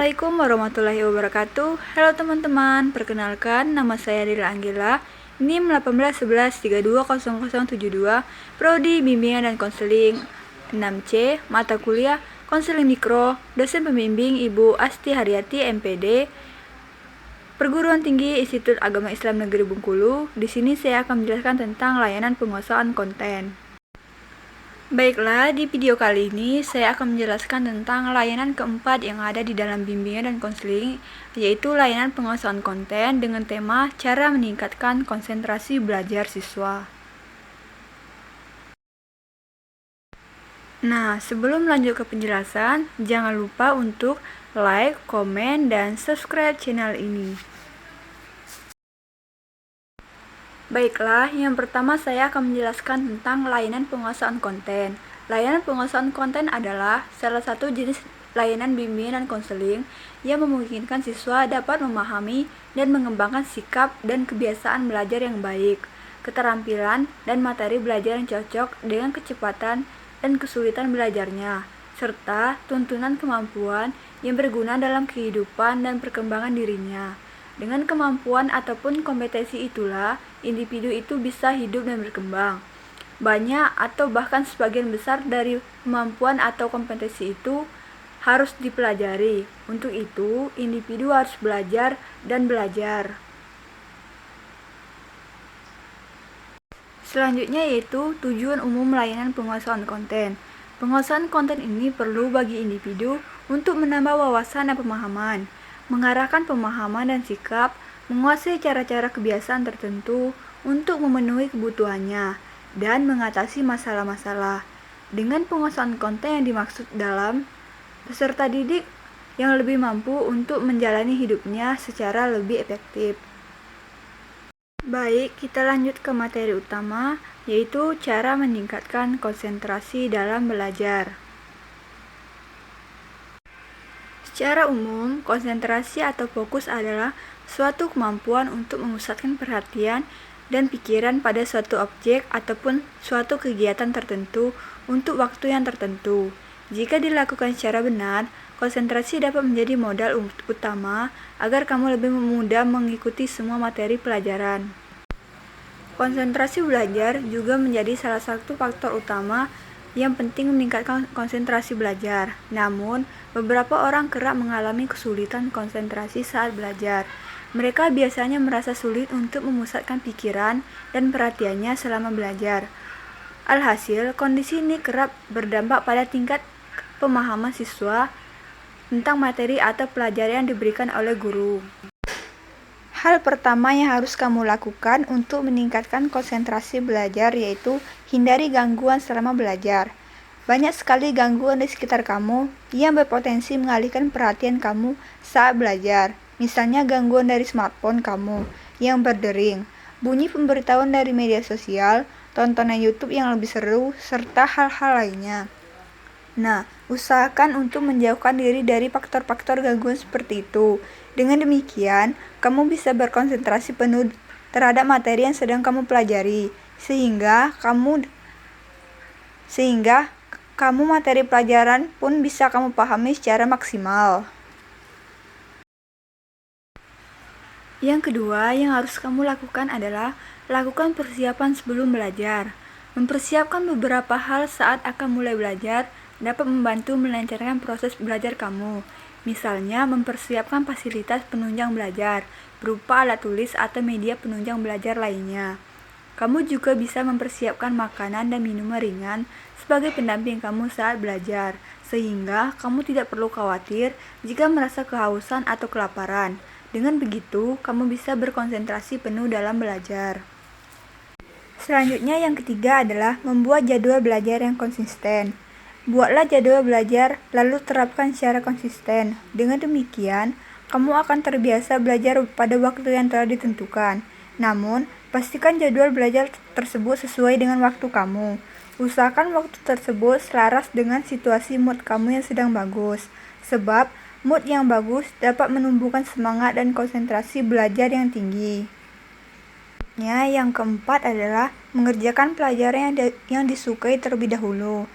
Assalamualaikum warahmatullahi wabarakatuh. Halo teman-teman, perkenalkan nama saya Dila Anggela, NIM 1811320072, Prodi Bimbingan dan Konseling 6C, mata kuliah Konseling Mikro, dosen pembimbing Ibu Asti Haryati MPD, Perguruan Tinggi Institut Agama Islam Negeri Bengkulu. Di sini saya akan menjelaskan tentang layanan penguasaan konten. Baiklah, di video kali ini saya akan menjelaskan tentang layanan keempat yang ada di dalam bimbingan dan konseling, yaitu layanan penguasaan konten dengan tema cara meningkatkan konsentrasi belajar siswa. Nah, sebelum lanjut ke penjelasan, jangan lupa untuk like, komen, dan subscribe channel ini. Baiklah, yang pertama saya akan menjelaskan tentang layanan penguasaan konten. Layanan penguasaan konten adalah salah satu jenis layanan bimbingan dan konseling yang memungkinkan siswa dapat memahami dan mengembangkan sikap dan kebiasaan belajar yang baik, keterampilan dan materi belajar yang cocok dengan kecepatan dan kesulitan belajarnya, serta tuntunan kemampuan yang berguna dalam kehidupan dan perkembangan dirinya. Dengan kemampuan ataupun kompetensi itulah, individu itu bisa hidup dan berkembang. Banyak atau bahkan sebagian besar dari kemampuan atau kompetensi itu harus dipelajari. Untuk itu, individu harus belajar dan belajar. Selanjutnya yaitu tujuan umum layanan penguasaan konten. Penguasaan konten ini perlu bagi individu untuk menambah wawasan dan pemahaman, mengarahkan pemahaman dan sikap, menguasai cara-cara kebiasaan tertentu untuk memenuhi kebutuhannya, dan mengatasi masalah-masalah. Dengan penguasaan konten yang dimaksud dalam peserta didik yang lebih mampu untuk menjalani hidupnya secara lebih efektif. Baik, kita lanjut ke materi utama, yaitu cara meningkatkan konsentrasi dalam belajar. Secara umum, konsentrasi atau fokus adalah suatu kemampuan untuk memusatkan perhatian dan pikiran pada suatu objek ataupun suatu kegiatan tertentu untuk waktu yang tertentu. Jika dilakukan secara benar, konsentrasi dapat menjadi modal utama agar kamu lebih mudah mengikuti semua materi pelajaran. Konsentrasi belajar juga menjadi salah satu faktor utama yang penting meningkatkan konsentrasi belajar. Namun, beberapa orang kerap mengalami kesulitan konsentrasi saat belajar. Mereka biasanya merasa sulit untuk memusatkan pikiran dan perhatiannya selama belajar. Alhasil, kondisi ini kerap berdampak pada tingkat pemahaman siswa tentang materi atau pelajaran yang diberikan oleh guru. Hal pertama yang harus kamu lakukan untuk meningkatkan konsentrasi belajar yaitu hindari gangguan selama belajar. Banyak sekali gangguan di sekitar kamu yang berpotensi mengalihkan perhatian kamu saat belajar. Misalnya gangguan dari smartphone kamu yang berdering, bunyi pemberitahuan dari media sosial, tontonan YouTube yang lebih seru, serta hal-hal lainnya. Nah, usahakan untuk menjauhkan diri dari faktor-faktor gangguan seperti itu. Dengan demikian, kamu bisa berkonsentrasi penuh terhadap materi yang sedang kamu pelajari, sehingga kamu materi pelajaran pun bisa kamu pahami secara maksimal. Yang kedua yang harus kamu lakukan adalah lakukan persiapan sebelum belajar. Mempersiapkan beberapa hal saat akan mulai belajar dapat membantu melancarkan proses belajar kamu. Misalnya, mempersiapkan fasilitas penunjang belajar, berupa alat tulis atau media penunjang belajar lainnya. Kamu juga bisa mempersiapkan makanan dan minuman ringan sebagai pendamping kamu saat belajar, sehingga kamu tidak perlu khawatir jika merasa kehausan atau kelaparan. Dengan begitu, kamu bisa berkonsentrasi penuh dalam belajar. Selanjutnya, yang ketiga adalah membuat jadwal belajar yang konsisten. Buatlah jadwal belajar, lalu terapkan secara konsisten. Dengan demikian, kamu akan terbiasa belajar pada waktu yang telah ditentukan. Namun, pastikan jadwal belajar tersebut sesuai dengan waktu kamu. Usahakan waktu tersebut selaras dengan situasi mood kamu yang sedang bagus, sebab mood yang bagus dapat menumbuhkan semangat dan konsentrasi belajar yang tinggi. Yang keempat adalah mengerjakan pelajaran yang disukai terlebih dahulu.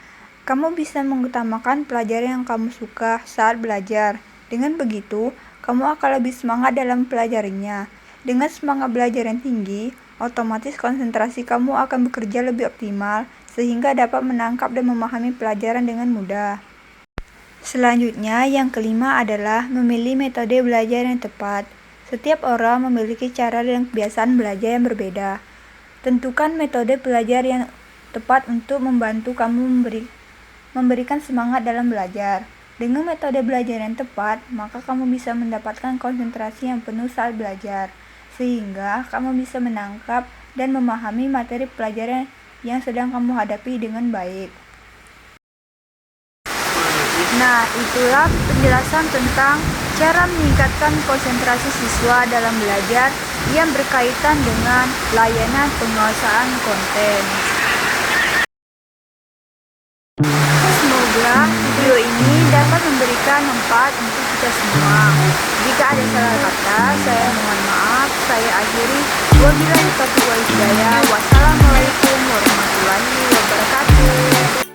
Kamu bisa mengutamakan pelajaran yang kamu suka saat belajar. Dengan begitu, kamu akan lebih semangat dalam pelajarinya. Dengan semangat belajar yang tinggi, otomatis konsentrasi kamu akan bekerja lebih optimal, sehingga dapat menangkap dan memahami pelajaran dengan mudah. Selanjutnya, yang kelima adalah memilih metode belajar yang tepat. Setiap orang memiliki cara dan kebiasaan belajar yang berbeda. Tentukan metode belajar yang tepat untuk membantu kamu memberikan semangat dalam belajar. Dengan metode belajar yang tepat, maka kamu bisa mendapatkan konsentrasi yang penuh saat belajar, sehingga kamu bisa menangkap dan memahami materi pelajaran yang sedang kamu hadapi dengan baik. Nah, itulah penjelasan tentang cara meningkatkan konsentrasi siswa dalam belajar yang berkaitan dengan layanan penguasaan konten. Semoga video ini dapat memberikan manfaat untuk kita semua. Jika ada salah kata, saya mohon maaf. Saya akhiri. Wabillahi taufiq wal hidayah. Wassalamualaikum warahmatullahi wabarakatuh.